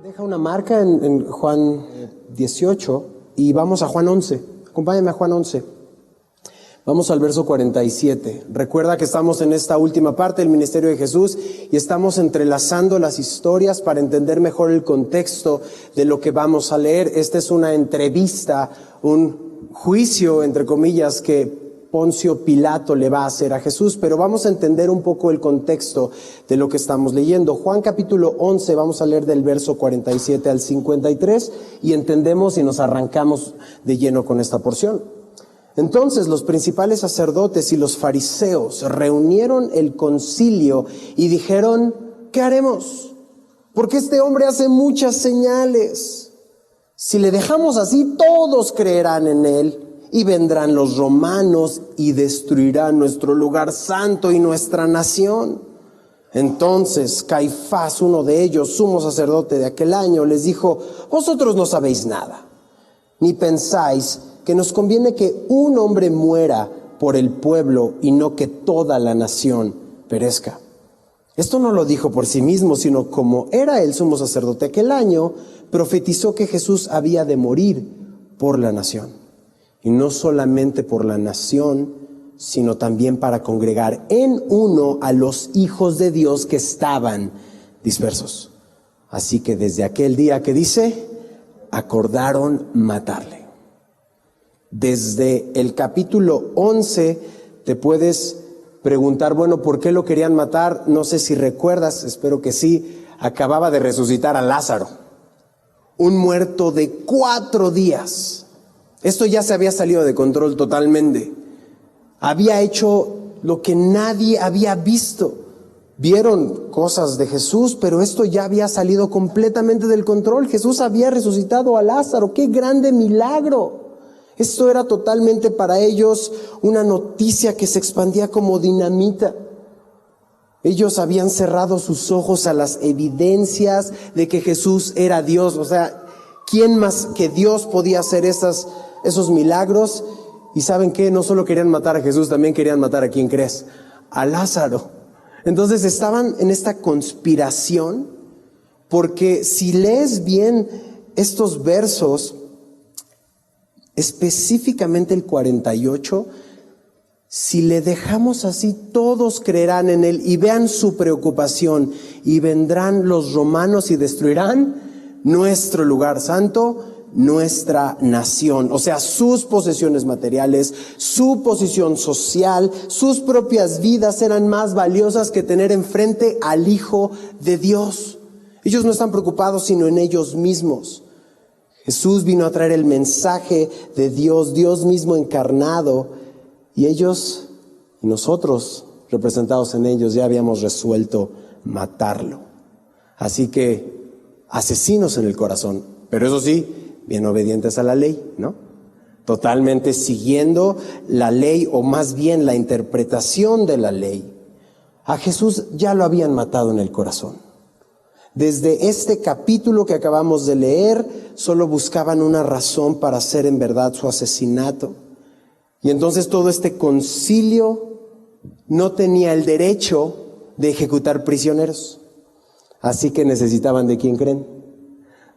Deja una marca en Juan 18 y vamos a Juan 11. Acompáñame a Juan 11. Vamos al verso 47. Recuerda que estamos en esta última parte del ministerio de Jesús y estamos entrelazando las historias para entender mejor el contexto de lo que vamos a leer. Esta es una entrevista, un juicio, entre comillas, que Poncio Pilato le va a hacer a Jesús, pero vamos a entender un poco el contexto de lo que estamos leyendo. Juan capítulo 11, vamos a leer del verso 47 al 53 y entendemos y nos arrancamos de lleno con esta porción. Entonces los principales sacerdotes y los fariseos reunieron el concilio y dijeron: ¿qué haremos? Porque este hombre hace muchas señales. Si le dejamos así, todos creerán en él. Y vendrán los romanos y destruirán nuestro lugar santo y nuestra nación. Entonces Caifás, uno de ellos, sumo sacerdote de aquel año, les dijo: vosotros no sabéis nada, ni pensáis que nos conviene que un hombre muera por el pueblo y no que toda la nación perezca. Esto no lo dijo por sí mismo, sino como era el sumo sacerdote aquel año, profetizó que Jesús había de morir por la nación. Y no solamente por la nación, sino también para congregar en uno a los hijos de Dios que estaban dispersos. Así que desde aquel día, que dice, acordaron matarle. Desde el capítulo 11 te puedes preguntar, bueno, ¿por qué lo querían matar? No sé si recuerdas, espero que sí, acababa de resucitar a Lázaro, un muerto de 4 días. Esto ya se había salido de control totalmente. Había hecho lo que nadie había visto. Vieron cosas de Jesús, pero esto ya había salido completamente del control. Jesús había resucitado a Lázaro. ¡Qué grande milagro! Esto era totalmente para ellos una noticia que se expandía como dinamita. Ellos habían cerrado sus ojos a las evidencias de que Jesús era Dios. O sea, ¿quién más que Dios podía hacer esos milagros? Y ¿saben qué? No solo querían matar a Jesús, también querían matar ¿a quién crees? A Lázaro. Entonces estaban en esta conspiración, porque si lees bien estos versos, específicamente el 48, si le dejamos así, todos creerán en él. Y vean su preocupación: y vendrán los romanos y destruirán nuestro lugar santo, nuestra nación. O sea, sus posesiones materiales, su posición social, sus propias vidas eran más valiosas que tener enfrente al Hijo de Dios. Ellos no están preocupados sino en ellos mismos. Jesús vino a traer el mensaje de Dios, Dios mismo encarnado, y ellos y nosotros, representados en ellos, ya habíamos resuelto matarlo. Así que asesinos en el corazón, pero eso sí, bien obedientes a la ley, ¿no? Totalmente siguiendo la ley, o más bien la interpretación de la ley. A Jesús ya lo habían matado en el corazón. Desde este capítulo que acabamos de leer, solo buscaban una razón para hacer en verdad su asesinato. Y entonces todo este concilio no tenía el derecho de ejecutar prisioneros. Así que necesitaban ¿de quién creen?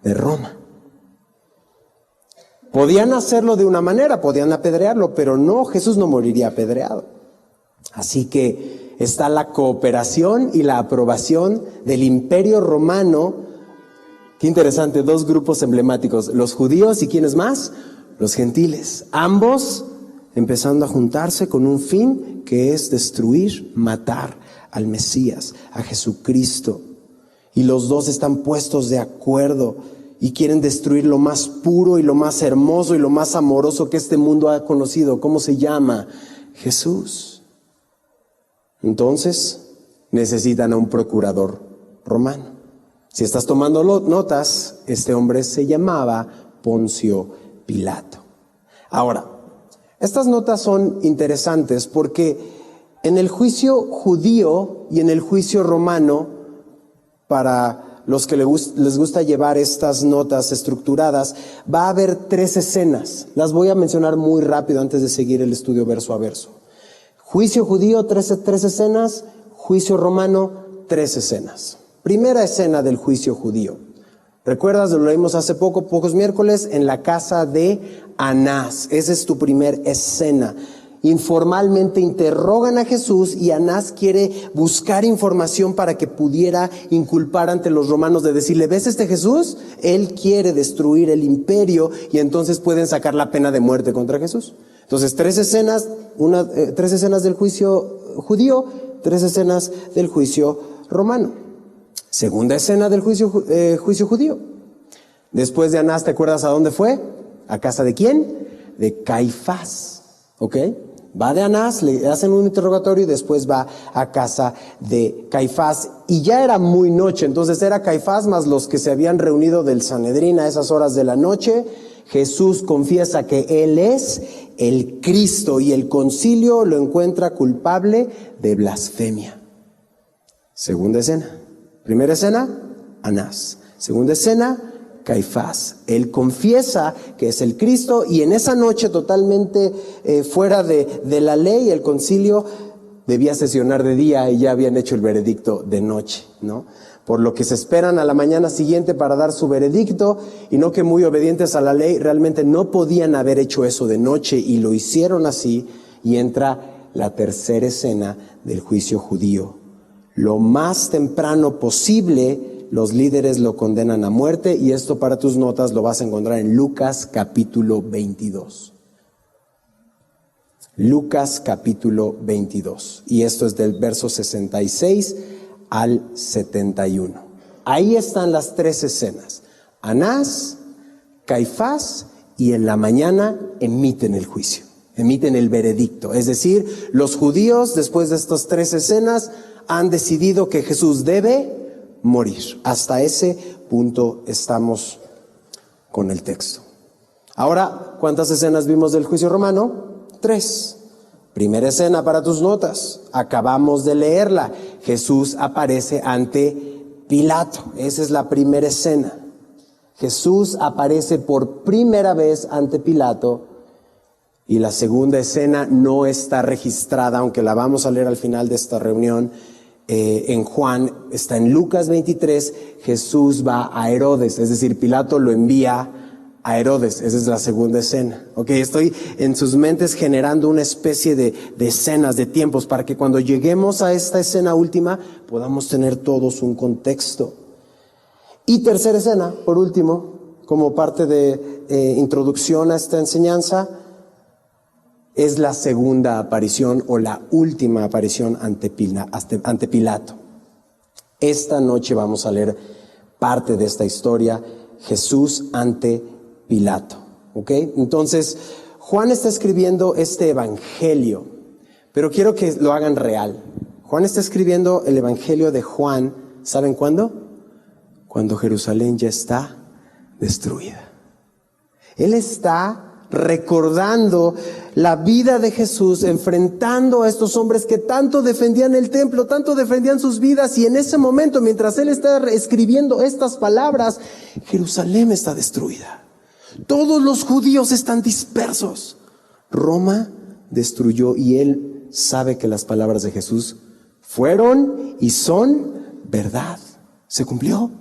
De Roma. Podían hacerlo de una manera, podían apedrearlo, pero no, Jesús no moriría apedreado. Así que está la cooperación y la aprobación del Imperio Romano. Qué interesante, 2 grupos emblemáticos, los judíos y ¿quiénes más? Los gentiles. Ambos empezando a juntarse con un fin que es destruir, matar al Mesías, a Jesucristo. Y los dos están puestos de acuerdo y quieren destruir lo más puro y lo más hermoso y lo más amoroso que este mundo ha conocido. ¿Cómo se llama? Jesús. Entonces necesitan a un procurador romano. Si estás tomando notas, este hombre se llamaba Poncio Pilato. Ahora, estas notas son interesantes porque en el juicio judío y en el juicio romano, para los que les gusta llevar estas notas estructuradas, va a haber 3 escenas. Las voy a mencionar muy rápido antes de seguir el estudio verso a verso. Juicio judío, 3 escenas. Juicio romano, 3 escenas. Primera escena del juicio judío. ¿Recuerdas? Lo leímos hace pocos miércoles, en la casa de Anás. Esa es tu primer escena. Informalmente interrogan a Jesús y Anás quiere buscar información para que pudiera inculpar ante los romanos, de decirle, ¿ves este Jesús? Él quiere destruir el imperio, y entonces pueden sacar la pena de muerte contra Jesús. Entonces 3 escenas, 3 escenas del juicio judío, 3 escenas del juicio romano. Segunda escena del juicio judío. Después de Anás, ¿te acuerdas a dónde fue? ¿A casa de quién? De Caifás. ¿Ok? Va de Anás, le hacen un interrogatorio y después va a casa de Caifás. Y ya era muy noche, entonces era Caifás más los que se habían reunido del Sanedrín a esas horas de la noche. Jesús confiesa que Él es el Cristo y el concilio lo encuentra culpable de blasfemia. Segunda escena. Primera escena, Anás. Segunda escena, Caifás. Él confiesa que es el Cristo, y en esa noche totalmente fuera de la ley, el concilio debía sesionar de día y ya habían hecho el veredicto de noche, ¿no? Por lo que se esperan a la mañana siguiente para dar su veredicto, y no que muy obedientes a la ley, realmente no podían haber hecho eso de noche y lo hicieron así, y entra la tercera escena del juicio judío. Lo más temprano posible, los líderes lo condenan a muerte, y esto para tus notas lo vas a encontrar en Lucas capítulo 22. Lucas capítulo 22. Y esto es del verso 66 al 71. Ahí están las 3 escenas. Anás, Caifás, y en la mañana emiten el juicio, emiten el veredicto. Es decir, los judíos, después de estas 3 escenas, han decidido que Jesús debe morir. Hasta ese punto estamos con el texto. Ahora, ¿cuántas escenas vimos del juicio romano? 3. Primera escena para tus notas. Acabamos de leerla. Jesús aparece ante Pilato. Esa es la primera escena. Jesús aparece por primera vez ante Pilato. Y la segunda escena no está registrada, aunque la vamos a leer al final de esta reunión. En Juan, está en Lucas 23, Jesús va a Herodes, es decir, Pilato lo envía a Herodes. Esa es la segunda escena. Ok, estoy en sus mentes generando una especie de escenas, de tiempos, para que cuando lleguemos a esta escena última podamos tener todos un contexto. Y tercera escena, por último, como parte de introducción a esta enseñanza, es la segunda aparición o la última aparición ante Pilato. Esta noche vamos a leer parte de esta historia, Jesús ante Pilato. ¿Ok? Entonces, Juan está escribiendo este evangelio, pero quiero que lo hagan real. Juan está escribiendo el evangelio de Juan, ¿saben cuándo? Cuando Jerusalén ya está destruida. Él está recordando la vida de Jesús, enfrentando a estos hombres que tanto defendían el templo, tanto defendían sus vidas, y en ese momento, mientras él está escribiendo estas palabras, Jerusalén está destruida. Todos los judíos están dispersos. Roma destruyó, y él sabe que las palabras de Jesús fueron y son verdad. Se cumplió.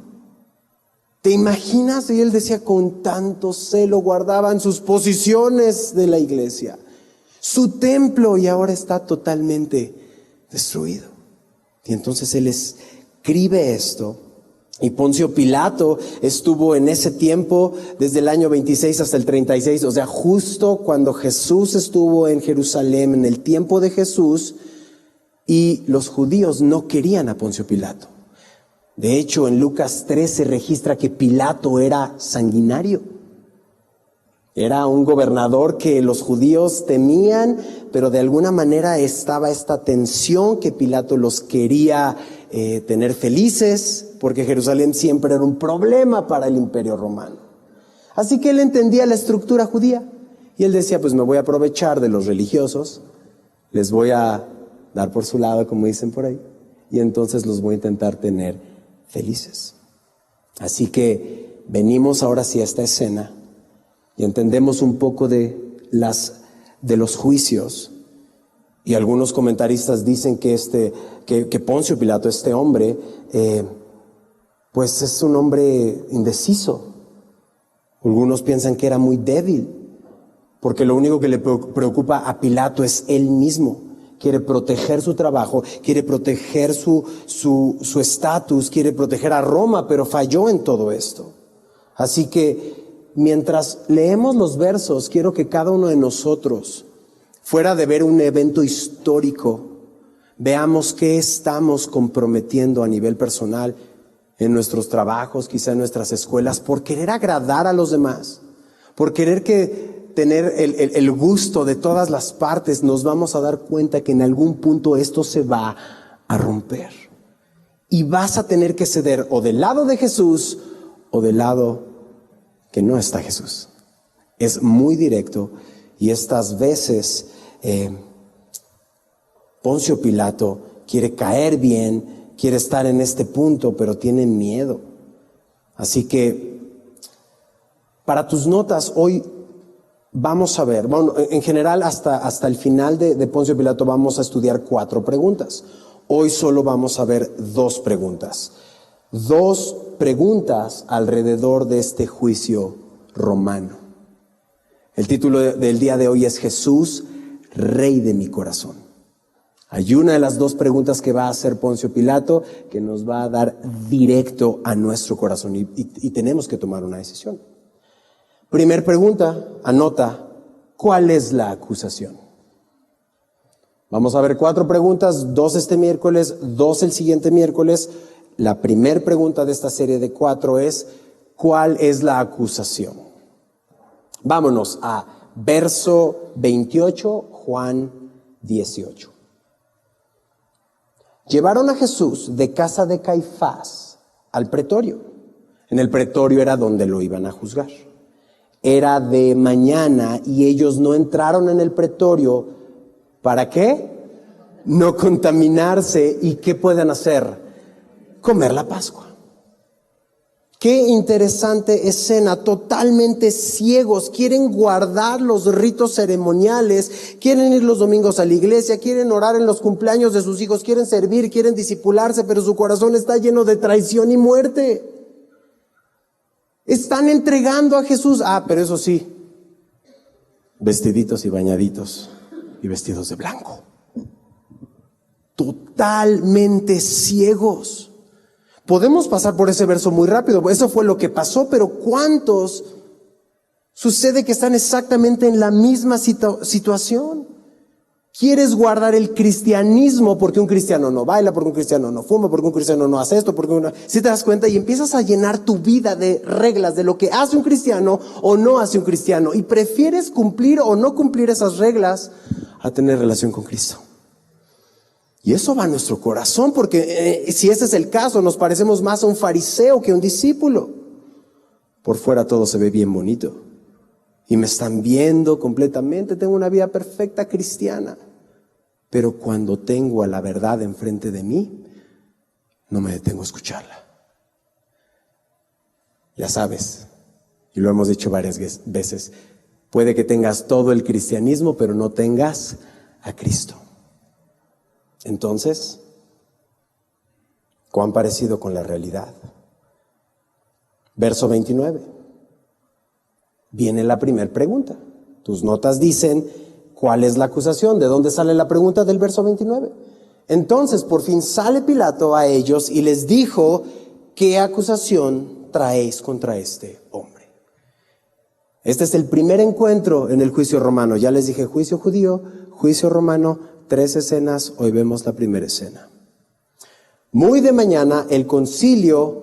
¿Te imaginas? Y él decía, con tanto celo guardaban sus posiciones de la iglesia, su templo, y ahora está totalmente destruido. Y entonces él escribe esto, y Poncio Pilato estuvo en ese tiempo desde el año 26 hasta el 36, o sea, justo cuando Jesús estuvo en Jerusalén, en el tiempo de Jesús, y los judíos no querían a Poncio Pilato. De hecho, en Lucas 3 se registra que Pilato era sanguinario. Era un gobernador que los judíos temían, pero de alguna manera estaba esta tensión que Pilato los quería tener felices, porque Jerusalén siempre era un problema para el imperio romano. Así que él entendía la estructura judía, y él decía, pues me voy a aprovechar de los religiosos, les voy a dar por su lado, como dicen por ahí, y entonces los voy a intentar tener felices. Así que venimos ahora sí a esta escena y entendemos un poco de los juicios. Y algunos comentaristas dicen que Poncio Pilato, este hombre, pues es un hombre indeciso. Algunos piensan que era muy débil, porque lo único que le preocupa a Pilato es él mismo. Quiere proteger su trabajo, quiere proteger su estatus, quiere proteger a Roma, pero falló en todo esto. Así que mientras leemos los versos, quiero que cada uno de nosotros, fuera de ver un evento histórico, veamos qué estamos comprometiendo a nivel personal, en nuestros trabajos, quizá en nuestras escuelas, por querer agradar a los demás, por querer tener el gusto de todas las partes. Nos vamos a dar cuenta que en algún punto esto se va a romper. Y vas a tener que ceder o del lado de Jesús o del lado que no está Jesús. Es muy directo y estas veces Poncio Pilato quiere caer bien, quiere estar en este punto, pero tiene miedo. Así que, para tus notas, hoy vamos a ver, bueno, en general hasta el final de Poncio Pilato vamos a estudiar 4 preguntas. Hoy solo vamos a ver 2 preguntas. 2 preguntas alrededor de este juicio romano. El título del día de hoy es Jesús, Rey de mi corazón. Hay una de las 2 preguntas que va a hacer Poncio Pilato que nos va a dar directo a nuestro corazón y tenemos que tomar una decisión. Primer pregunta, anota, ¿cuál es la acusación? Vamos a ver 4 preguntas, 2 este miércoles, 2 el siguiente miércoles. La primera pregunta de esta serie de 4 es, ¿cuál es la acusación? Vámonos a verso 28, Juan 18. Llevaron a Jesús de casa de Caifás al pretorio. En el pretorio era donde lo iban a juzgar. Era de mañana y ellos no entraron en el pretorio. ¿Para qué? No contaminarse. ¿Y qué pueden hacer? Comer la Pascua. Qué interesante escena, totalmente ciegos, quieren guardar los ritos ceremoniales, quieren ir los domingos a la iglesia, quieren orar en los cumpleaños de sus hijos, quieren servir, quieren discipularse, pero su corazón está lleno de traición y muerte. Están entregando a Jesús, pero eso sí, vestiditos y bañaditos y vestidos de blanco. Totalmente ciegos. Podemos pasar por ese verso muy rápido, eso fue lo que pasó, pero ¿cuántos sucede que están exactamente en la misma situación? Quieres guardar el cristianismo porque un cristiano no baila, porque un cristiano no fuma, porque un cristiano no hace esto, si te das cuenta y empiezas a llenar tu vida de reglas de lo que hace un cristiano o no hace un cristiano y prefieres cumplir o no cumplir esas reglas a tener relación con Cristo. Y eso va a nuestro corazón, porque si ese es el caso, nos parecemos más a un fariseo que a un discípulo. Por fuera todo se ve bien bonito. Y me están viendo completamente, tengo una vida perfecta cristiana. Pero cuando tengo a la verdad enfrente de mí, no me detengo a escucharla. Ya sabes, y lo hemos dicho varias veces, puede que tengas todo el cristianismo, pero no tengas a Cristo. Entonces, ¿cuán parecido con la realidad? Verso 29. Viene la primera pregunta. Tus notas dicen, ¿cuál es la acusación? ¿De dónde sale la pregunta del verso 29? Entonces, por fin sale Pilato a ellos y les dijo, ¿qué acusación traéis contra este hombre? Este es el primer encuentro en el juicio romano. Ya les dije, juicio judío, juicio romano, 3 escenas, hoy vemos la primera escena. Muy de mañana el concilio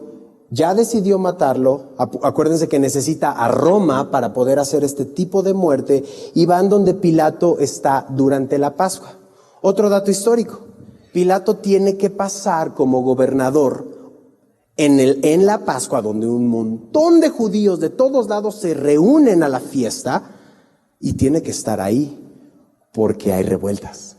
ya decidió matarlo. Acuérdense que necesita a Roma para poder hacer este tipo de muerte y van donde Pilato está durante la Pascua. Otro dato histórico, Pilato tiene que pasar como gobernador en la Pascua, donde un montón de judíos de todos lados se reúnen a la fiesta y tiene que estar ahí porque hay revueltas.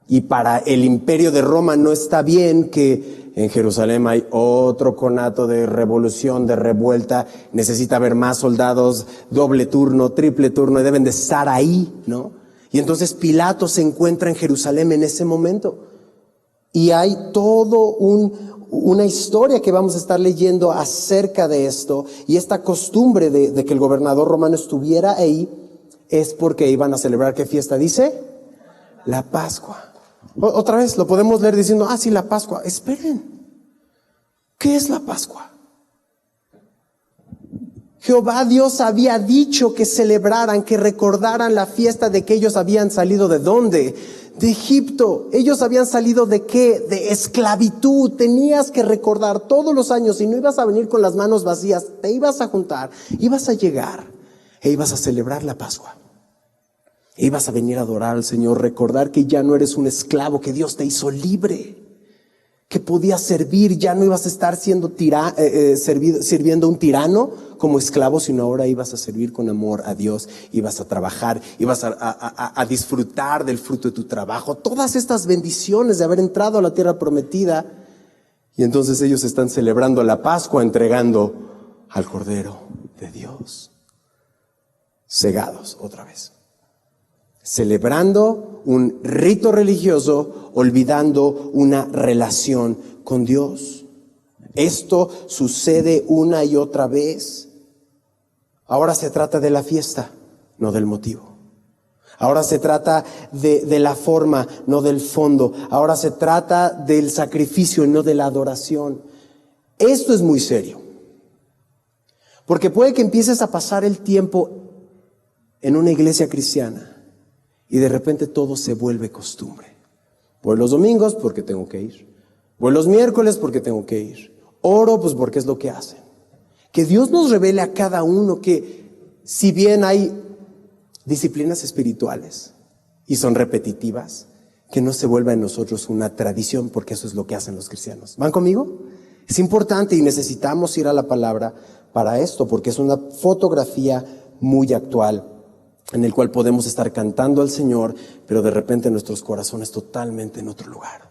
Y para el imperio de Roma no está bien que en Jerusalén hay otro conato de revolución, de revuelta, necesita haber más soldados, doble turno, triple turno, y deben de estar ahí, ¿no? Y entonces Pilato se encuentra en Jerusalén en ese momento. Y hay todo una historia que vamos a estar leyendo acerca de esto. Y esta costumbre de que el gobernador romano estuviera ahí es porque iban a celebrar, ¿qué fiesta dice? La Pascua. Otra vez, lo podemos leer diciendo, sí, la Pascua. Esperen, ¿qué es la Pascua? Jehová Dios había dicho que celebraran, que recordaran la fiesta de que ellos habían salido ¿de dónde? De Egipto. Ellos habían salido ¿de qué? De esclavitud. Tenías que recordar todos los años, y no ibas a venir con las manos vacías, te ibas a juntar, ibas a llegar e ibas a celebrar la Pascua. E ibas a venir a adorar al Señor, recordar que ya no eres un esclavo, que Dios te hizo libre, que podías servir, ya no ibas a estar sirviendo a un tirano como esclavo, sino ahora ibas a servir con amor a Dios, ibas a trabajar, ibas a disfrutar del fruto de tu trabajo, todas estas bendiciones de haber entrado a la tierra prometida. Y entonces ellos están celebrando la Pascua, entregando al Cordero de Dios, cegados otra vez. Celebrando un rito religioso, olvidando una relación con Dios. Esto sucede una y otra vez. Ahora se trata de la fiesta, no del motivo. Ahora se trata de la forma, no del fondo. Ahora se trata del sacrificio, no de la adoración. Esto es muy serio. Porque puede que empieces a pasar el tiempo en una iglesia cristiana y de repente todo se vuelve costumbre. Voy los domingos porque tengo que ir. Voy los miércoles porque tengo que ir. Oro pues porque es lo que hacen. Que Dios nos revele a cada uno que si bien hay disciplinas espirituales y son repetitivas, que no se vuelva en nosotros una tradición, porque eso es lo que hacen los cristianos. ¿Van conmigo? Es importante y necesitamos ir a la palabra para esto, porque es una fotografía muy actual en el cual podemos estar cantando al Señor, pero de repente nuestros corazones totalmente en otro lugar.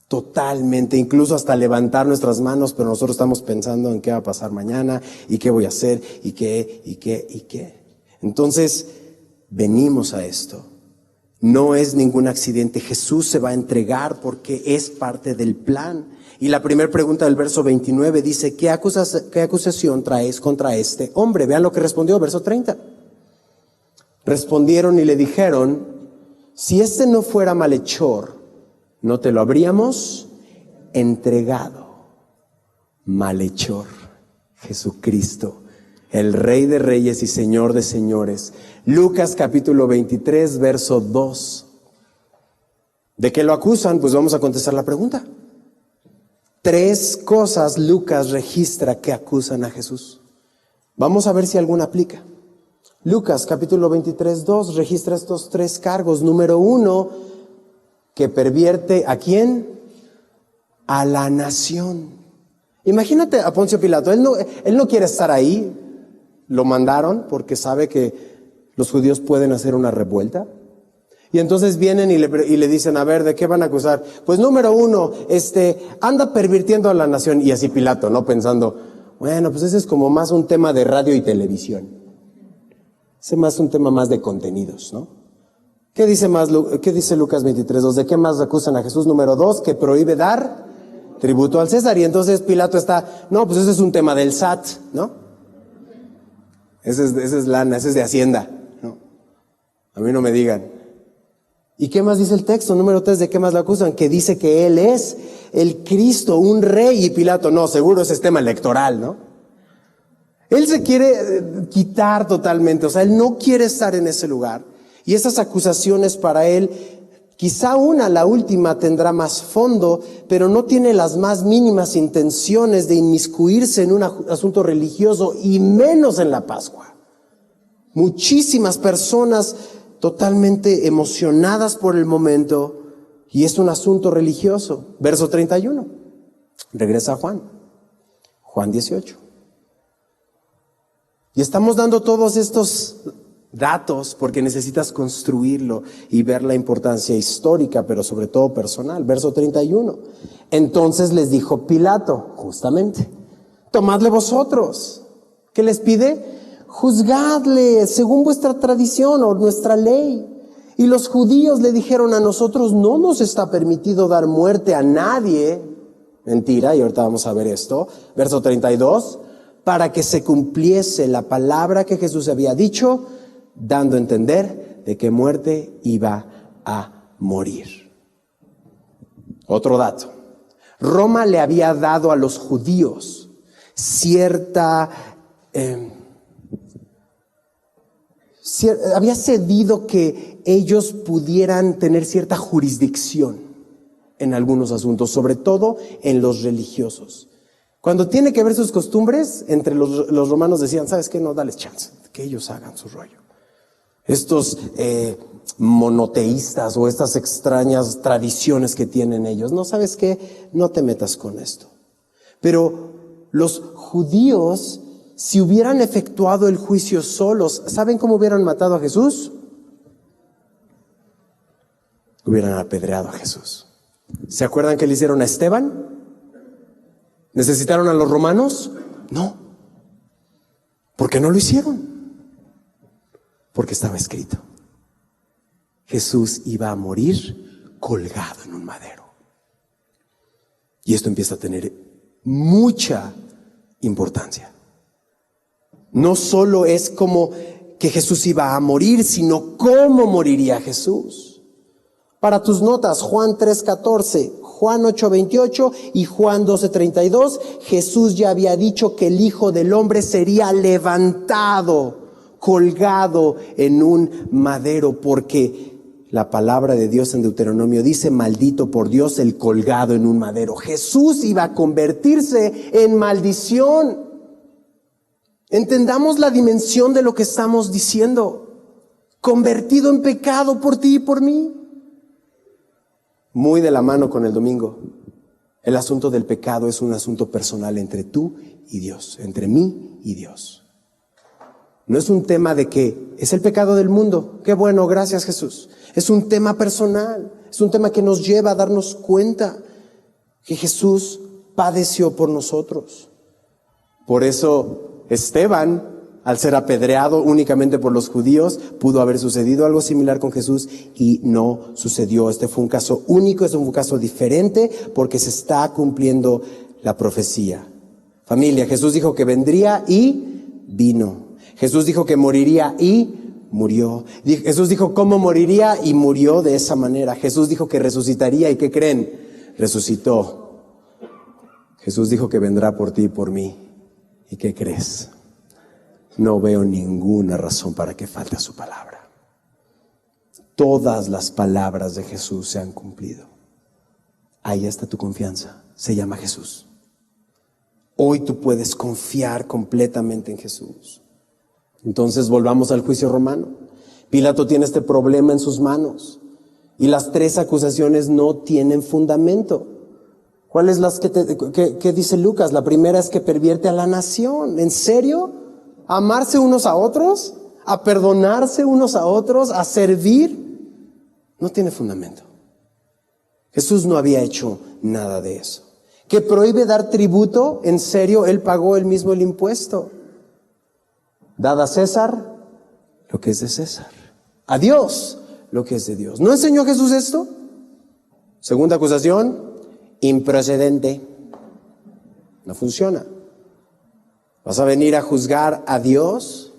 Totalmente, incluso hasta levantar nuestras manos, pero nosotros estamos pensando en qué va a pasar mañana, y qué voy a hacer, y qué. Entonces, venimos a esto. No es ningún accidente. Jesús se va a entregar porque es parte del plan. Y la primera pregunta del verso 29 dice, ¿qué acusación traes contra este hombre? Vean lo que respondió, verso 30. Respondieron y le dijeron, si este no fuera malhechor, no te lo habríamos entregado. Malhechor, Jesucristo, el Rey de Reyes y Señor de Señores. Lucas capítulo 23, verso 2. ¿De qué lo acusan? Pues vamos a contestar la pregunta. 3 cosas Lucas registra que acusan a Jesús. Vamos a ver si alguna aplica. Lucas capítulo 23, 2 registra estos 3 cargos. Número 1, que pervierte ¿a quién? A la nación. Imagínate a Poncio Pilato, él no quiere estar ahí, lo mandaron porque sabe que los judíos pueden hacer una revuelta. Y entonces vienen y le dicen, a ver, ¿de qué van a acusar? Pues número 1, anda pervirtiendo a la nación. Y así Pilato, ¿no? Pensando, bueno, pues ese es como más un tema de radio y televisión. Ese más un tema más de contenidos, ¿no? ¿Qué dice Lucas 23:2? ¿De qué más acusan a Jesús? Número 2, que prohíbe dar tributo al César. Y entonces Pilato está, no, pues ese es un tema del SAT, ¿no? Ese es lana, ese es de Hacienda, ¿no? A mí no me digan. ¿Y qué más dice el texto? Número 3, ¿de qué más lo acusan? Que dice que él es el Cristo, un rey. Y Pilato, no, seguro ese es tema electoral, ¿no? Él se quiere quitar totalmente, o sea, él no quiere estar en ese lugar. Y esas acusaciones para él, quizá la última tendrá más fondo, pero no tiene las más mínimas intenciones de inmiscuirse en un asunto religioso y menos en la Pascua. Muchísimas personas totalmente emocionadas por el momento y es un asunto religioso. Verso 31. Regresa a Juan 18. Y estamos dando todos estos datos, porque necesitas construirlo y ver la importancia histórica, pero sobre todo personal. Verso 31. Entonces les dijo Pilato, justamente, tomadle vosotros. ¿Qué les pide? Juzgadle según vuestra tradición o nuestra ley. Y los judíos le dijeron: a nosotros no nos está permitido dar muerte a nadie. Mentira, y ahorita vamos a ver esto. Verso 32. Para que se cumpliese la palabra que Jesús había dicho, dando a entender de qué muerte iba a morir. Otro dato. Roma le había dado a los judíos había cedido que ellos pudieran tener cierta jurisdicción en algunos asuntos, sobre todo en los religiosos. Cuando tiene que ver sus costumbres, entre los romanos decían: ¿sabes qué? No, dales chance, que ellos hagan su rollo. Estos monoteístas o estas extrañas tradiciones que tienen ellos, no, ¿sabes qué? No te metas con esto. Pero los judíos, si hubieran efectuado el juicio solos, ¿saben cómo hubieran matado a Jesús? Hubieran apedreado a Jesús. ¿Se acuerdan que le hicieron a Esteban? ¿Necesitaron a los romanos? No. ¿Por qué no lo hicieron? Porque estaba escrito: Jesús iba a morir colgado en un madero. Y esto empieza a tener mucha importancia. No solo es como que Jesús iba a morir, sino cómo moriría Jesús. Para tus notas, Juan 3:14, Juan 8:28 y Juan 12:32, Jesús ya había dicho que el Hijo del Hombre sería levantado, colgado en un madero, porque la palabra de Dios en Deuteronomio dice: maldito por Dios el colgado en un madero. Jesús iba a convertirse en maldición. Entendamos la dimensión de lo que estamos diciendo. Convertido en pecado por ti y por mí. Muy de la mano con el domingo. El asunto del pecado es un asunto personal entre tú y Dios, entre mí y Dios. No es un tema de que es el pecado del mundo. Qué bueno, gracias Jesús. Es un tema personal. Es un tema que nos lleva a darnos cuenta que Jesús padeció por nosotros. Por eso Esteban, al ser apedreado únicamente por los judíos, pudo haber sucedido algo similar con Jesús y no sucedió. Este fue un caso único, es un caso diferente porque se está cumpliendo la profecía. Familia, Jesús dijo que vendría y vino. Jesús dijo que moriría y murió. Jesús dijo cómo moriría y murió de esa manera. Jesús dijo que resucitaría y ¿qué creen? Resucitó. Jesús dijo que vendrá por ti y por mí. ¿Y qué crees? No veo ninguna razón para que falte su palabra. Todas las palabras de Jesús se han cumplido. Ahí está tu confianza. Se llama Jesús. Hoy tú puedes confiar completamente en Jesús. Entonces volvamos al juicio romano. Pilato tiene este problema en sus manos y las 3 acusaciones no tienen fundamento. ¿Cuáles qué dice Lucas? La primera es que pervierte a la nación. ¿En serio? ¿A amarse unos a otros? ¿A perdonarse unos a otros? ¿A servir? No tiene fundamento. Jesús no había hecho nada de eso. ¿Que prohíbe dar tributo? ¿En serio? Él pagó él mismo el impuesto. Dad a César lo que es de César. A Dios lo que es de Dios. ¿No enseñó Jesús esto? Segunda acusación, improcedente. No funciona. ¿Vas a venir a juzgar a Dios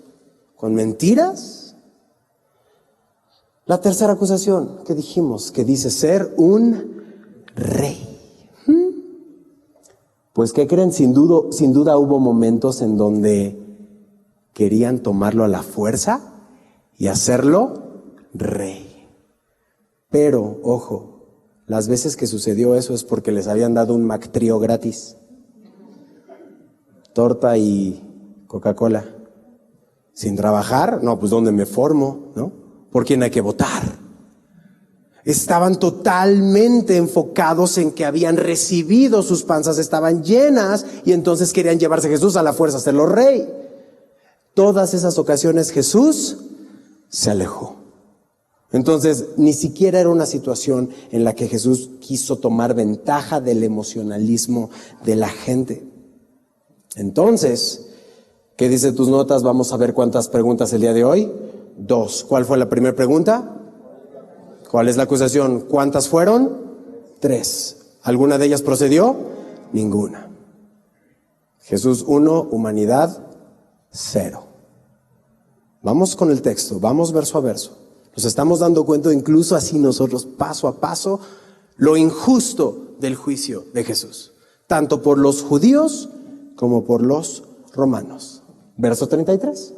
con mentiras? La tercera acusación que dijimos, que dice ser un rey. Pues ¿qué creen? Sin duda hubo momentos en donde querían tomarlo a la fuerza y hacerlo rey. Pero, ojo, las veces que sucedió eso es porque les habían dado un McTrio gratis. Torta y Coca-Cola. Sin trabajar, no, pues ¿dónde me formo? ¿No? ¿Por quién hay que votar? Estaban totalmente enfocados en que habían recibido, sus panzas estaban llenas y entonces querían llevarse a Jesús a la fuerza, hacerlo rey. Todas esas ocasiones Jesús se alejó. Entonces, ni siquiera era una situación en la que Jesús quiso tomar ventaja del emocionalismo de la gente. Entonces, ¿qué dice tus notas? Vamos a ver cuántas preguntas el día de hoy. 2. ¿Cuál fue la primera pregunta? ¿Cuál es la acusación? ¿Cuántas fueron? 3. ¿Alguna de ellas procedió? Ninguna. Jesús 1, humanidad 0. Vamos con el texto, vamos verso a verso. Nos estamos dando cuenta, incluso así nosotros, paso a paso, lo injusto del juicio de Jesús, tanto por los judíos como por los romanos. Verso 33.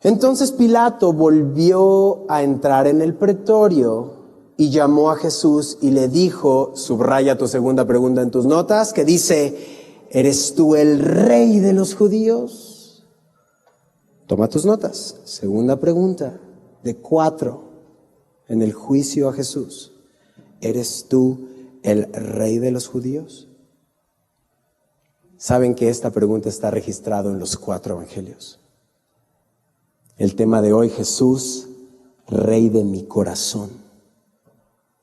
Entonces Pilato volvió a entrar en el pretorio y llamó a Jesús y le dijo, subraya tu segunda pregunta en tus notas, que dice, ¿eres tú el rey de los judíos? Toma tus notas. Segunda pregunta de 4 en el juicio a Jesús. ¿Eres tú el rey de los judíos? ¿Saben que esta pregunta está registrada en los 4 evangelios? El tema de hoy, Jesús, rey de mi corazón.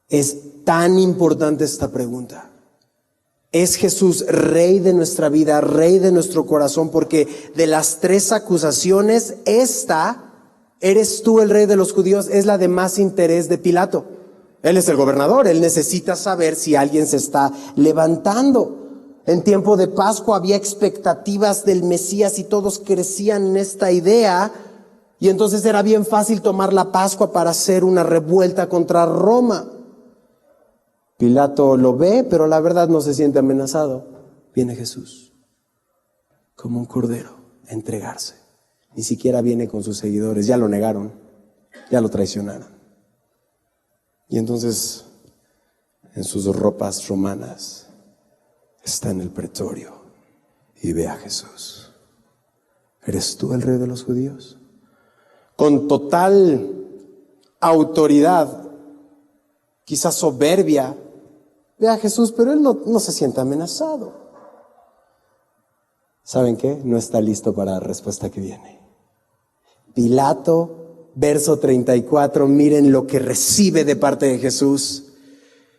Es tan importante esta pregunta. ¿Es Jesús rey de nuestra vida, rey de nuestro corazón? Porque de las 3 acusaciones, esta, ¿eres tú el rey de los judíos?, es la de más interés de Pilato. Él es el gobernador, él necesita saber si alguien se está levantando. En tiempo de Pascua había expectativas del Mesías y todos crecían en esta idea. Y entonces era bien fácil tomar la Pascua para hacer una revuelta contra Roma. Pilato lo ve, pero la verdad no se siente amenazado. Viene Jesús, como un cordero, a entregarse. Ni siquiera viene con sus seguidores, ya lo negaron, ya lo traicionaron. Y entonces, en sus ropas romanas, está en el pretorio y ve a Jesús. ¿Eres tú el rey de los judíos? Con total autoridad, quizás soberbia, ve a Jesús, pero él no se siente amenazado. ¿Saben qué? No está listo para la respuesta que viene. Pilato, verso 34, miren lo que recibe de parte de Jesús.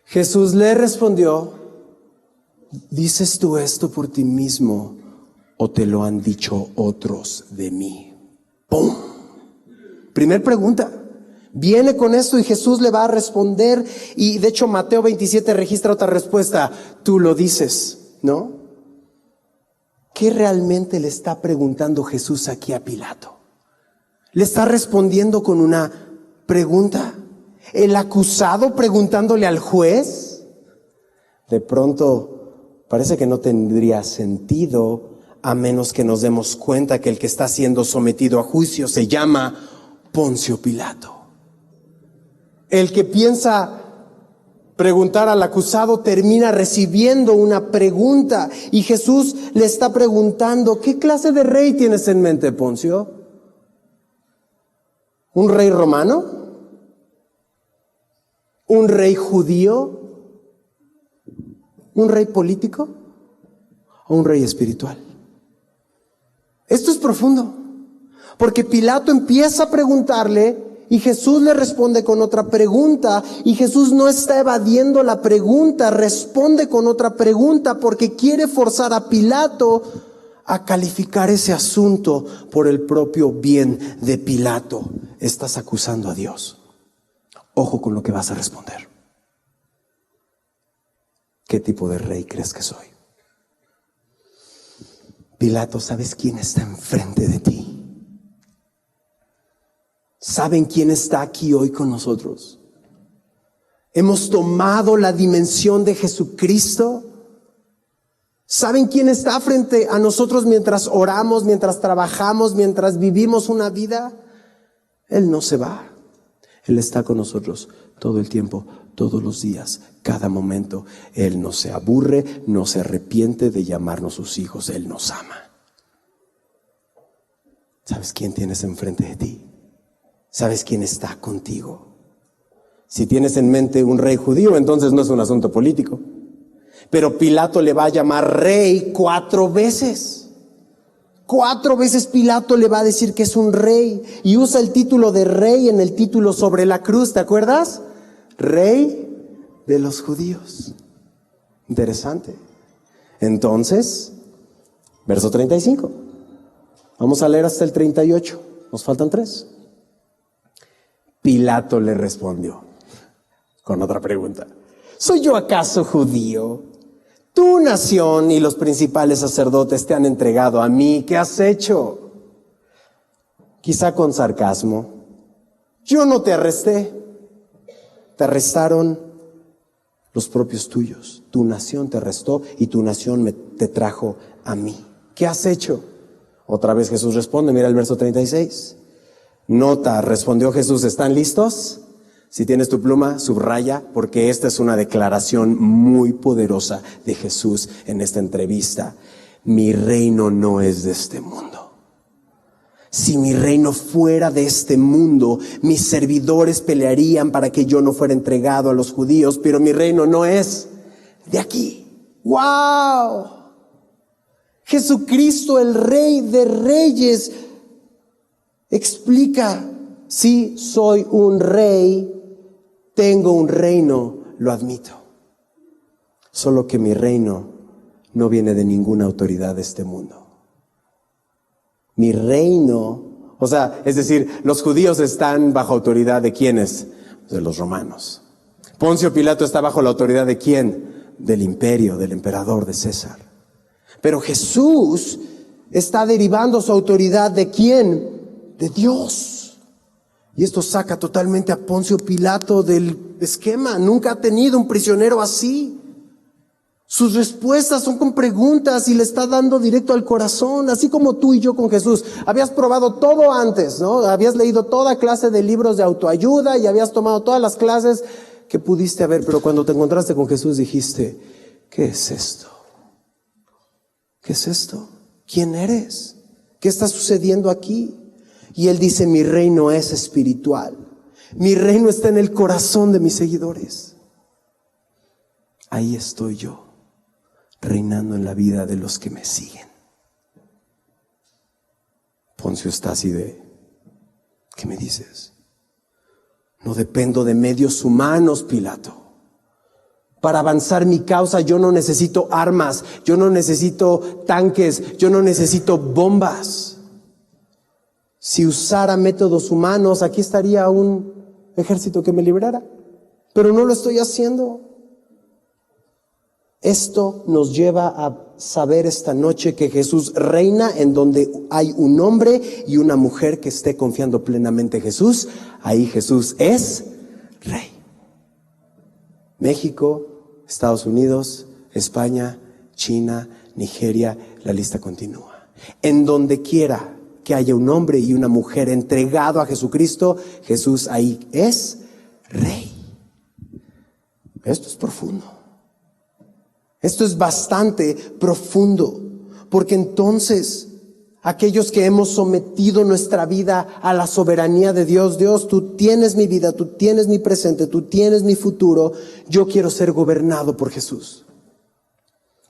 Jesús le respondió, ¿dices tú esto por ti mismo o te lo han dicho otros de mí? ¡Pum! Primer pregunta. Viene con esto y Jesús le va a responder, y de hecho Mateo 27 registra otra respuesta. Tú lo dices, ¿no? ¿Qué realmente le está preguntando Jesús aquí a Pilato? Le está respondiendo con una pregunta. ¿El acusado preguntándole al juez? De pronto parece que no tendría sentido, a menos que nos demos cuenta que el que está siendo sometido a juicio se llama Poncio Pilato. El que piensa preguntar al acusado termina recibiendo una pregunta, y Jesús le está preguntando, ¿qué clase de rey tienes en mente, Poncio? ¿Un rey romano? ¿Un rey judío? ¿Un rey político? ¿O un rey espiritual? Esto es profundo, porque Pilato empieza a preguntarle y Jesús le responde con otra pregunta, y Jesús no está evadiendo la pregunta, responde con otra pregunta porque quiere forzar a Pilato a calificar ese asunto por el propio bien de Pilato. Estás acusando a Dios. Ojo con lo que vas a responder. ¿Qué tipo de rey crees que soy? Pilato, ¿sabes quién está enfrente de ti? ¿Saben quién está aquí hoy con nosotros? Hemos tomado la dimensión de Jesucristo. ¿Saben quién está frente a nosotros mientras oramos, mientras trabajamos, mientras vivimos una vida? Él no se va. Él está con nosotros todo el tiempo, todos los días, cada momento. Él no se aburre, no se arrepiente de llamarnos sus hijos. Él nos ama. ¿Sabes quién tienes enfrente de ti? ¿Sabes quién está contigo? Si tienes en mente un rey judío, entonces no es un asunto político. Pero Pilato le va a llamar rey 4 veces. 4 veces Pilato le va a decir que es un rey y usa el título de rey en el título sobre la cruz, ¿te acuerdas? Rey de los judíos. Interesante. Entonces, verso 35. Vamos a leer hasta el 38. Nos faltan 3. Pilato le respondió con otra pregunta. ¿Soy yo acaso judío? Tu nación y los principales sacerdotes te han entregado a mí. ¿Qué has hecho? Quizá con sarcasmo. Yo no te arresté. Te arrestaron los propios tuyos. Tu nación te arrestó y tu nación te trajo a mí. ¿Qué has hecho? Otra vez Jesús responde. Mira el verso 36. Nota, respondió Jesús. ¿Están listos? Si tienes tu pluma, subraya, porque esta es una declaración muy poderosa de Jesús en esta entrevista. Mi reino no es de este mundo. Si mi reino fuera de este mundo, mis servidores pelearían para que yo no fuera entregado a los judíos, pero mi reino no es de aquí. ¡Wow! Jesucristo, el Rey de Reyes, explica, sí, soy un rey, tengo un reino, lo admito. Solo que mi reino no viene de ninguna autoridad de este mundo. Mi reino, o sea, es decir, los judíos están bajo autoridad ¿de quiénes? De los romanos. Poncio Pilato está bajo la autoridad ¿de quién? Del imperio, del emperador, de César. Pero Jesús está derivando su autoridad ¿de quién? De Dios. Y esto saca totalmente a Poncio Pilato del esquema. Nunca ha tenido un prisionero así. Sus respuestas son con preguntas y le está dando directo al corazón, así como tú y yo con Jesús. Habías probado todo antes, ¿no? Habías leído toda clase de libros de autoayuda y habías tomado todas las clases que pudiste haber, pero cuando te encontraste con Jesús dijiste, ¿qué es esto? ¿Qué es esto? ¿Quién eres? ¿Qué está sucediendo aquí? Y Él dice, mi reino es espiritual. Mi reino está en el corazón de mis seguidores. Ahí estoy yo, reinando en la vida de los que me siguen. Poncio está así de, ¿qué me dices? No dependo de medios humanos, Pilato. Para avanzar mi causa yo no necesito armas, yo no necesito tanques, yo no necesito bombas. Si usara métodos humanos, aquí estaría un ejército que me librara. Pero no lo estoy haciendo. Esto nos lleva a saber esta noche que Jesús reina en donde hay un hombre y una mujer que esté confiando plenamente en Jesús. Ahí Jesús es rey. México, Estados Unidos, España, China, Nigeria, la lista continúa. En donde quiera que haya un hombre y una mujer entregado a Jesucristo, Jesús ahí es rey. Esto es profundo. Esto es bastante profundo, porque entonces aquellos que hemos sometido nuestra vida a la soberanía de Dios, Dios, tú tienes mi vida, tú tienes mi presente, tú tienes mi futuro, yo quiero ser gobernado por Jesús.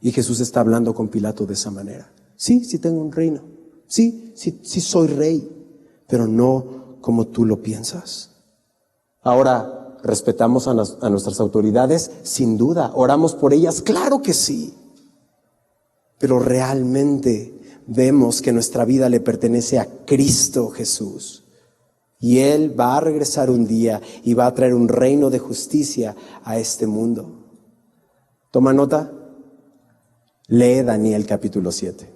Y Jesús está hablando con Pilato de esa manera. Sí tengo un reino. Sí soy rey, pero no como tú lo piensas. Ahora, ¿respetamos a nuestras autoridades? Sin duda. ¿Oramos por ellas? Claro que sí. Pero realmente vemos que nuestra vida le pertenece a Cristo Jesús. Y Él va a regresar un día y va a traer un reino de justicia a este mundo. Toma nota. Lee Daniel capítulo 7.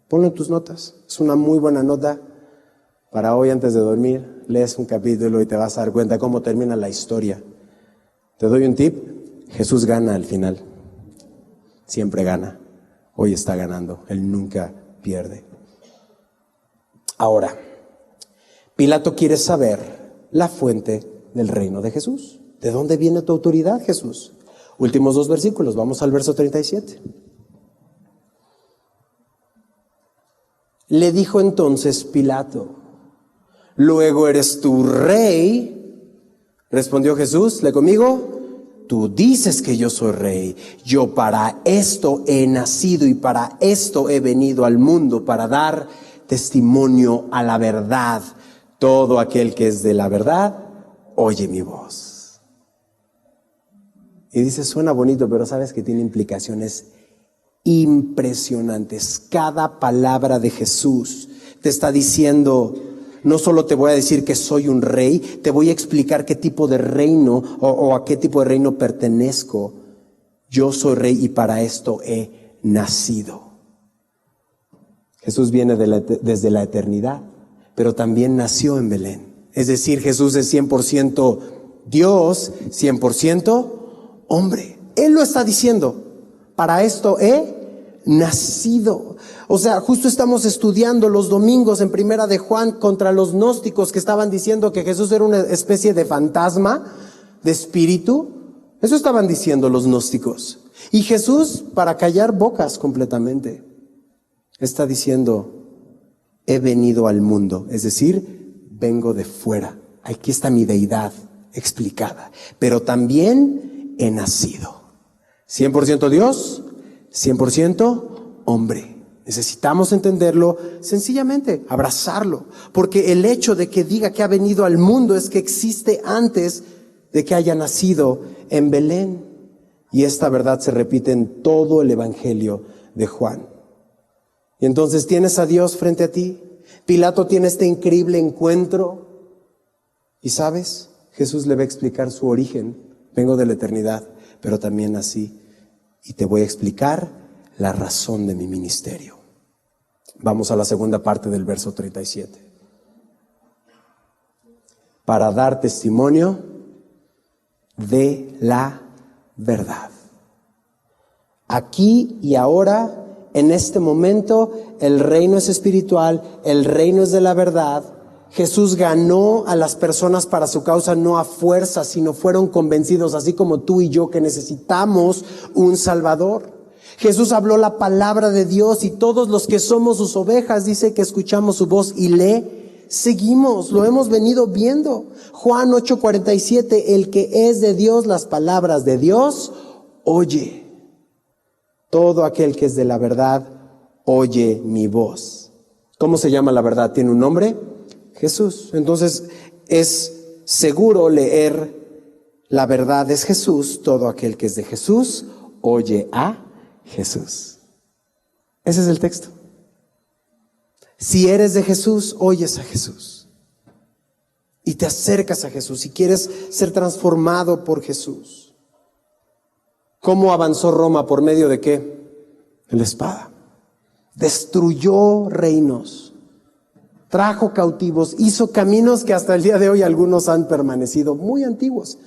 Ponlo en tus notas. Es una muy buena nota para hoy antes de dormir. Lees un capítulo y te vas a dar cuenta cómo termina la historia. Te doy un tip. Jesús gana al final. Siempre gana. Hoy está ganando. Él nunca pierde. Ahora, Pilato quiere saber la fuente del reino de Jesús. ¿De dónde viene tu autoridad, Jesús? Últimos 2 versículos. Vamos al verso 37. Le dijo entonces Pilato, ¿luego eres tú rey? Respondió Jesús, lee conmigo, tú dices que yo soy rey. Yo para esto he nacido y para esto he venido al mundo, para dar testimonio a la verdad. Todo aquel que es de la verdad, oye mi voz. Y dice, suena bonito, pero sabes que tiene implicaciones impresionantes. Cada palabra de Jesús te está diciendo, no solo te voy a decir que soy un rey, te voy a explicar qué tipo de reino o a qué tipo de reino pertenezco. Yo soy rey y para esto he nacido. Jesús viene desde la eternidad, pero también nació en Belén. Es decir, Jesús es 100% Dios, 100% hombre. Él lo está diciendo, para esto he nacido. O sea, justo estamos estudiando los domingos en Primera de Juan contra los gnósticos que estaban diciendo que Jesús era una especie de fantasma, de espíritu. Eso estaban diciendo los gnósticos. Y Jesús, para callar bocas completamente, está diciendo, he venido al mundo, es decir, vengo de fuera. Aquí está mi deidad explicada, pero también he nacido. 100% Dios, 100% hombre. Necesitamos entenderlo sencillamente, abrazarlo, porque el hecho de que diga que ha venido al mundo es que existe antes de que haya nacido en Belén. Y esta verdad se repite en todo el Evangelio de Juan. Y entonces tienes a Dios frente a ti. Pilato tiene este increíble encuentro. Y ¿sabes? Jesús le va a explicar su origen. Vengo de la eternidad, pero también nací. Y te voy a explicar la razón de mi ministerio. Vamos a la segunda parte del verso 37. Para dar testimonio de la verdad. Aquí y ahora, en este momento, el reino es espiritual, el reino es de la verdad. Jesús ganó a las personas para su causa, no a fuerza, sino fueron convencidos, así como tú y yo, que necesitamos un Salvador. Jesús habló la palabra de Dios y todos los que somos sus ovejas, dice que escuchamos su voz y le seguimos, lo hemos venido viendo. Juan 8:47, el que es de Dios, las palabras de Dios, oye. Todo aquel que es de la verdad, oye mi voz. ¿Cómo se llama la verdad? ¿Tiene un nombre? Jesús. Entonces es seguro leer la verdad es Jesús. Todo aquel que es de Jesús, oye a Jesús. Ese es el texto. Si eres de Jesús, oyes a Jesús. Y te acercas a Jesús y quieres ser transformado por Jesús. ¿Cómo avanzó Roma? ¿Por medio de qué? De la espada. Destruyó reinos, trajo cautivos, hizo caminos que hasta el día de hoy algunos han permanecido muy antiguos.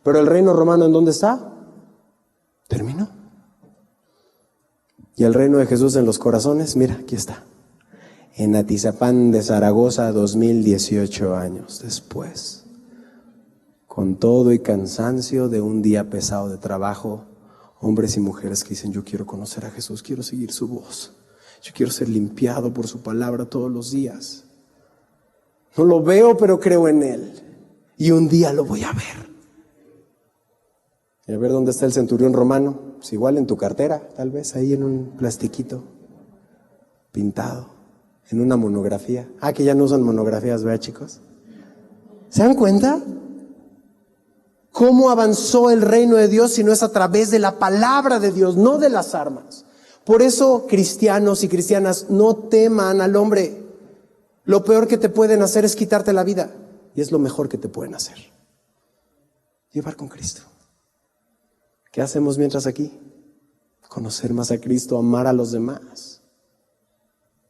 Pero el reino romano, ¿en dónde está? Terminó. Y el reino de Jesús en los corazones, mira, aquí está. En Atizapán de Zaragoza, 2018 años después. Con todo y cansancio de un día pesado de trabajo, hombres y mujeres que dicen, yo quiero conocer a Jesús, quiero seguir su voz. Yo quiero ser limpiado por su palabra todos los días. No lo veo, pero creo en Él. Y un día lo voy a ver. Y a ver dónde está el centurión romano. Pues igual en tu cartera, tal vez, ahí en un plastiquito pintado, en una monografía. Ah, que ya no usan monografías, ¿verdad, chicos? ¿Se dan cuenta? ¿Cómo avanzó el reino de Dios si no es a través de la palabra de Dios, no de las armas? Por eso, cristianos y cristianas, no teman al hombre. Lo peor que te pueden hacer es quitarte la vida. Y es lo mejor que te pueden hacer. Llevar con Cristo. ¿Qué hacemos mientras aquí? Conocer más a Cristo, amar a los demás.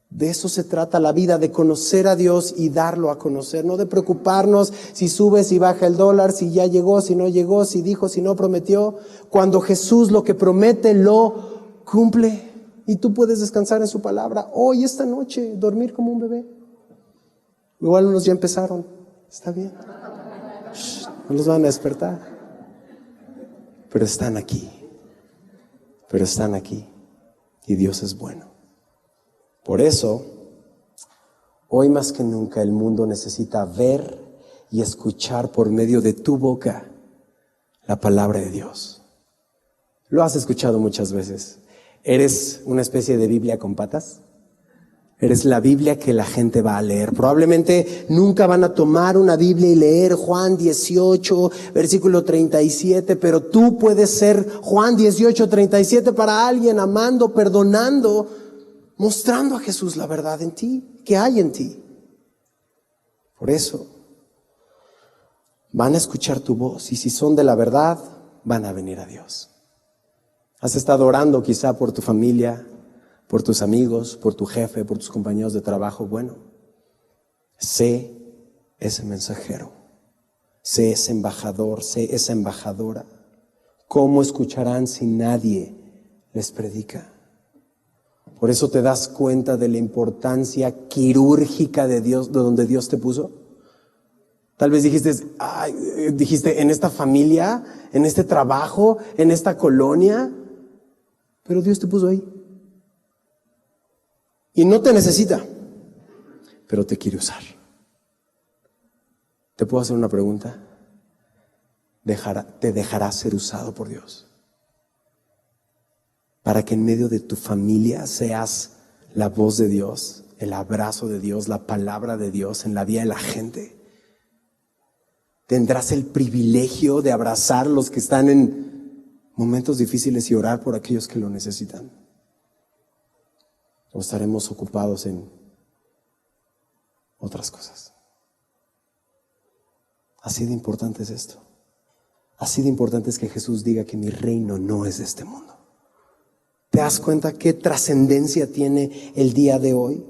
De eso se trata la vida, de conocer a Dios y darlo a conocer, no de preocuparnos si sube, si baja el dólar, si ya llegó, si no llegó, si dijo, si no prometió. Cuando Jesús lo que promete lo cumple y tú puedes descansar en su palabra. Hoy, esta noche, dormir como un bebé. Igual unos ya empezaron, está bien. No los van a despertar. Pero están aquí. Pero están aquí. Y Dios es bueno. Por eso, hoy más que nunca el mundo necesita ver y escuchar por medio de tu boca la palabra de Dios. Lo has escuchado muchas veces. ¿Eres una especie de Biblia con patas? Eres la Biblia que la gente va a leer. Probablemente nunca van a tomar una Biblia y leer Juan 18, versículo 37, pero tú puedes ser Juan 18, 37 para alguien, amando, perdonando, mostrando a Jesús la verdad en ti, que hay en ti. Por eso, van a escuchar tu voz y si son de la verdad, van a venir a Dios. Has estado orando quizá por tu familia, por tus amigos, por tu jefe, por tus compañeros de trabajo. Bueno, sé ese mensajero, sé ese embajador, sé esa embajadora. ¿Cómo escucharán si nadie les predica? Por eso te das cuenta de la importancia quirúrgica de Dios, de donde Dios te puso. Tal vez dijiste en esta familia, en este trabajo, en esta colonia, pero Dios te puso ahí. Y no te necesita, pero te quiere usar. ¿Te puedo hacer una pregunta? ¿Te dejarás ser usado por Dios? Para que en medio de tu familia seas la voz de Dios, el abrazo de Dios, la palabra de Dios en la vida de la gente. Tendrás el privilegio de abrazar a los que están en momentos difíciles y orar por aquellos que lo necesitan. O estaremos ocupados en otras cosas. Así de importante es esto. Así de importante es que Jesús diga que mi reino no es de este mundo. ¿Te das cuenta qué trascendencia tiene el día de hoy?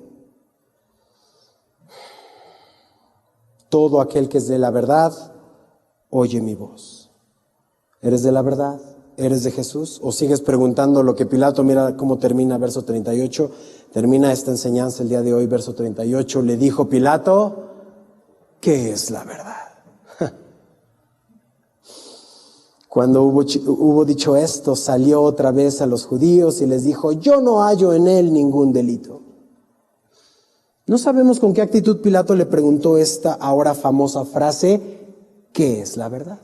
Todo aquel que es de la verdad, oye mi voz. ¿Eres de la verdad? ¿Eres de Jesús? ¿O sigues preguntando lo que Pilato? Mira cómo termina verso 38. Termina esta enseñanza el día de hoy, verso 38. Le dijo Pilato, ¿qué es la verdad? Cuando hubo dicho esto, salió otra vez a los judíos y les dijo, yo no hallo en él ningún delito. No sabemos con qué actitud Pilato le preguntó esta ahora famosa frase, ¿qué es la verdad?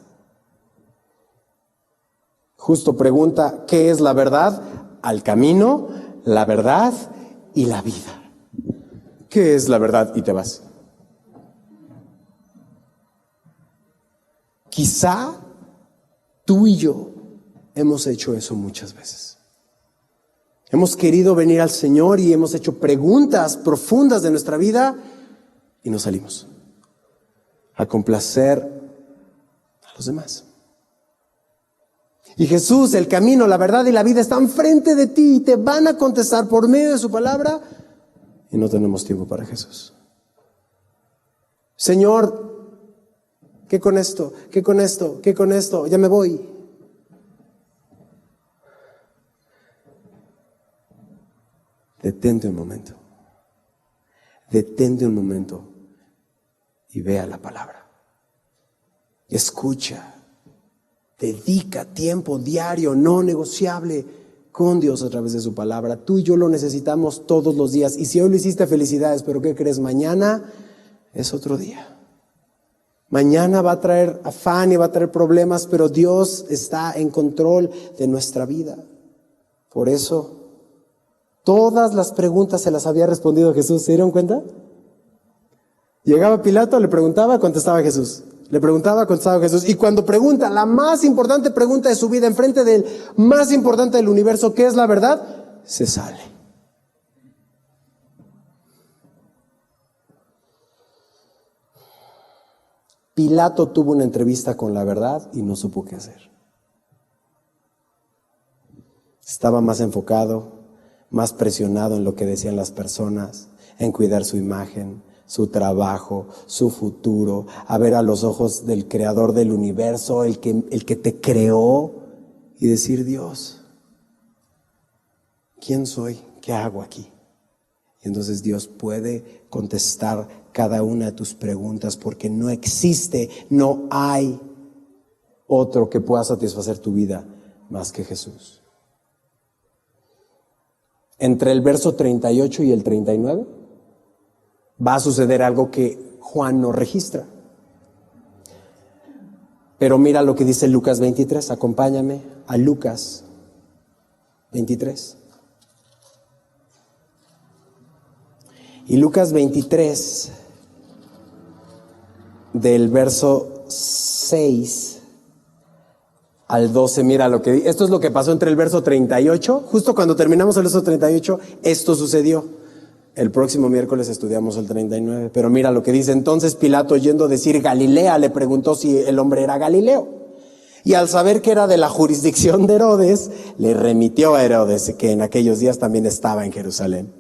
Justo pregunta, ¿qué es la verdad? Al camino, la verdad y la vida. ¿Qué es la verdad? Y te vas. Quizá tú y yo hemos hecho eso muchas veces. Hemos querido venir al Señor y hemos hecho preguntas profundas de nuestra vida y nos salimos a complacer a los demás. Y Jesús, el camino, la verdad y la vida están frente de ti y te van a contestar por medio de su palabra y no tenemos tiempo para Jesús. Señor, ¿qué con esto? ¿Qué con esto? ¿Qué con esto? Ya me voy. Detente un momento. Detente un momento y vea la palabra. Escucha. Dedica tiempo diario, no negociable, con Dios a través de su palabra. Tú y yo lo necesitamos todos los días. Y si hoy lo hiciste, felicidades, pero ¿qué crees? Mañana es otro día. Mañana va a traer afán y va a traer problemas, pero Dios está en control de nuestra vida. Por eso, todas las preguntas se las había respondido Jesús. ¿Se dieron cuenta? Llegaba Pilato, le preguntaba, contestaba Jesús. Le preguntaba, contestaba Jesús. Y cuando pregunta, la más importante pregunta de su vida, enfrente del más importante del universo, ¿qué es la verdad? Se sale. Pilato tuvo una entrevista con la verdad y no supo qué hacer. Estaba más enfocado, más presionado en lo que decían las personas, en cuidar su imagen, su trabajo, su futuro, a ver a los ojos del creador del universo, el que te creó, y decir, Dios, ¿quién soy? ¿Qué hago aquí? Y entonces Dios puede contestar cada una de tus preguntas, porque no existe, no hay otro que pueda satisfacer tu vida más que Jesús. Entre el verso 38 y el 39 va a suceder algo que Juan no registra. Pero mira lo que dice Lucas 23. Acompáñame a Lucas 23. Y Lucas 23, del verso 6 al 12, mira lo que esto es lo que pasó entre el verso 38, justo cuando terminamos el verso 38, esto sucedió. El próximo miércoles estudiamos el 39, pero mira lo que dice. Entonces Pilato, oyendo decir Galilea, le preguntó si el hombre era Galileo. Y al saber que era de la jurisdicción de Herodes, le remitió a Herodes, que en aquellos días también estaba en Jerusalén.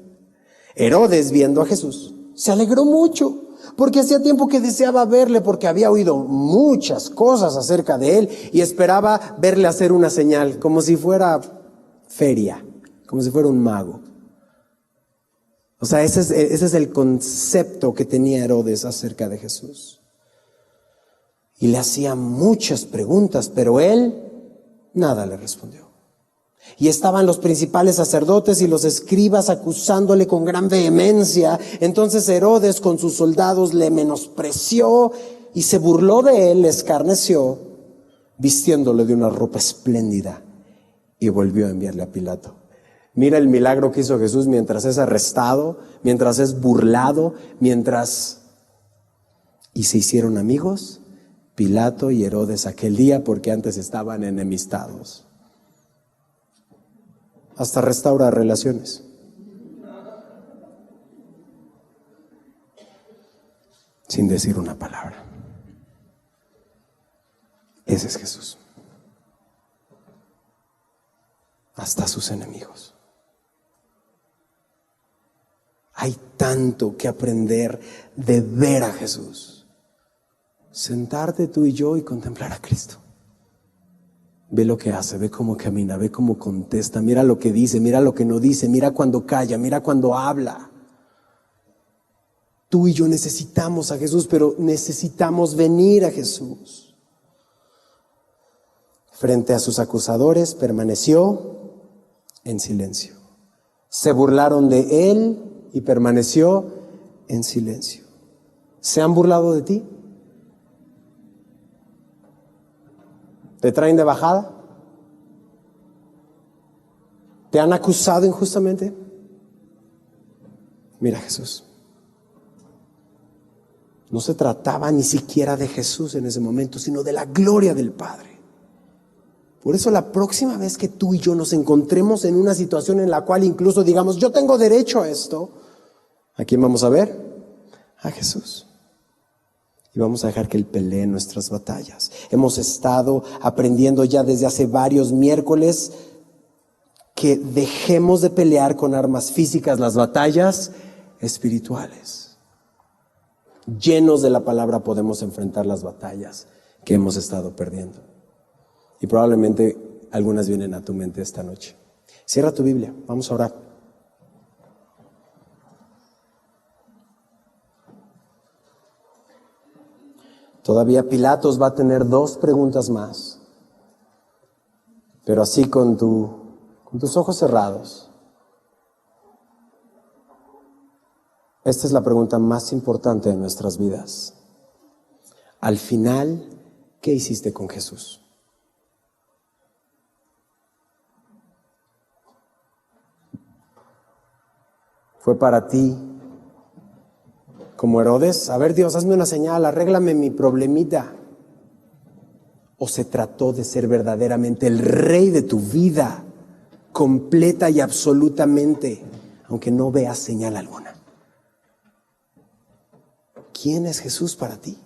Herodes, viendo a Jesús, se alegró mucho, porque hacía tiempo que deseaba verle, porque había oído muchas cosas acerca de él y esperaba verle hacer una señal, como si fuera feria, como si fuera un mago. O sea, ese es el concepto que tenía Herodes acerca de Jesús. Y le hacía muchas preguntas, pero él nada le respondió. Y estaban los principales sacerdotes y los escribas acusándole con gran vehemencia. Entonces Herodes con sus soldados le menospreció y se burló de él, le escarneció, vistiéndole de una ropa espléndida, y volvió a enviarle a Pilato. Mira el milagro que hizo Jesús mientras es arrestado, mientras es burlado, y se hicieron amigos Pilato y Herodes aquel día, porque antes estaban enemistados. Hasta restaura relaciones. Sin decir una palabra. Ese es Jesús. Hasta sus enemigos. Hay tanto que aprender de ver a Jesús. Sentarte tú y yo y contemplar a Cristo. Ve lo que hace, ve cómo camina, ve cómo contesta, mira lo que dice, mira lo que no dice, mira cuando calla, mira cuando habla. Tú y yo necesitamos a Jesús, pero necesitamos venir a Jesús. Frente a sus acusadores permaneció en silencio. Se burlaron de él y permaneció en silencio. ¿Se han burlado de ti? ¿Te traen de bajada? ¿Te han acusado injustamente? Mira Jesús. No se trataba ni siquiera de Jesús en ese momento, sino de la gloria del Padre. Por eso la próxima vez que tú y yo nos encontremos en una situación en la cual incluso digamos, yo tengo derecho a esto, ¿a quién vamos a ver? A Jesús. Y vamos a dejar que Él pelee nuestras batallas. Hemos estado aprendiendo ya desde hace varios miércoles que dejemos de pelear con armas físicas las batallas espirituales. Llenos de la palabra podemos enfrentar las batallas que hemos estado perdiendo. Y probablemente algunas vienen a tu mente esta noche. Cierra tu Biblia, vamos a orar. Todavía Pilatos va a tener 2 preguntas más. Pero así con tus ojos cerrados. Esta es la pregunta más importante de nuestras vidas. Al final, ¿qué hiciste con Jesús? ¿Fue para ti como Herodes? A ver, Dios, hazme una señal, arréglame mi problemita. ¿O se trató de ser verdaderamente el rey de tu vida, completa y absolutamente, aunque no veas señal alguna? ¿Quién es Jesús para ti?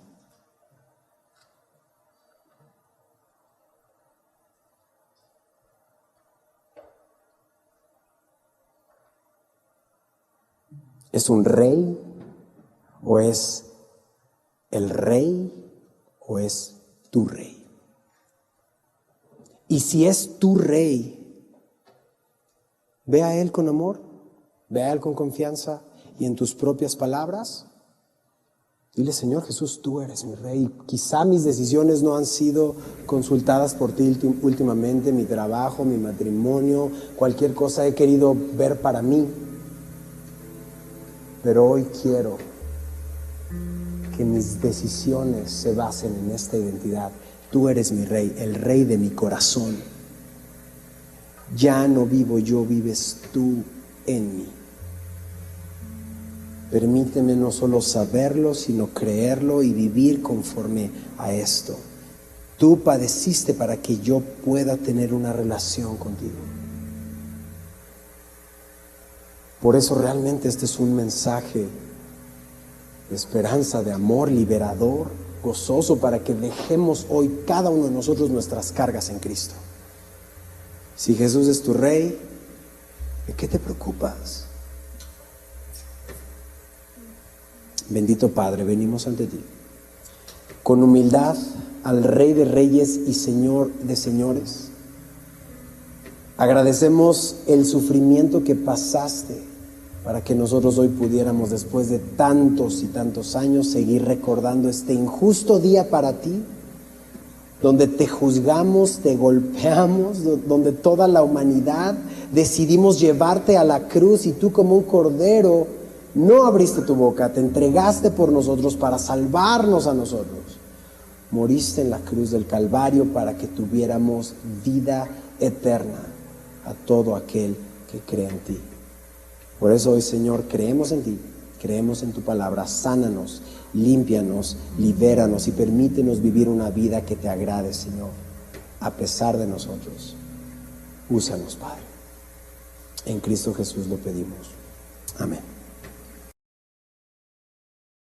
¿Es un rey? ¿O es el rey? ¿O es tu rey? Y si es tu rey, ve a Él con amor, ve a Él con confianza y en tus propias palabras. Dile, Señor Jesús, tú eres mi rey. Quizá mis decisiones no han sido consultadas por ti últimamente, mi trabajo, mi matrimonio, cualquier cosa he querido ver para mí. Pero hoy quiero que mis decisiones se basen en esta identidad. Tú eres mi rey, el rey de mi corazón. Ya no vivo yo, vives tú en mí. Permíteme no solo saberlo, sino creerlo y vivir conforme a esto. Tú padeciste para que yo pueda tener una relación contigo. Por eso realmente este es un mensaje de esperanza, de amor, liberador, gozoso, para que dejemos hoy cada uno de nosotros nuestras cargas en Cristo. Si Jesús es tu Rey, ¿de qué te preocupas? Bendito Padre, venimos ante ti con humildad al Rey de Reyes y Señor de Señores. Agradecemos el sufrimiento que pasaste para que nosotros hoy pudiéramos, después de tantos y tantos años, seguir recordando este injusto día para ti, donde te juzgamos, te golpeamos, donde toda la humanidad decidimos llevarte a la cruz y tú, como un cordero, no abriste tu boca, te entregaste por nosotros para salvarnos a nosotros. Moriste en la cruz del Calvario para que tuviéramos vida eterna a todo aquel que cree en ti. Por eso hoy, Señor, creemos en ti, creemos en tu palabra. Sánanos, límpianos, libéranos y permítenos vivir una vida que te agrade, Señor, a pesar de nosotros. Úsanos, Padre. En Cristo Jesús lo pedimos. Amén.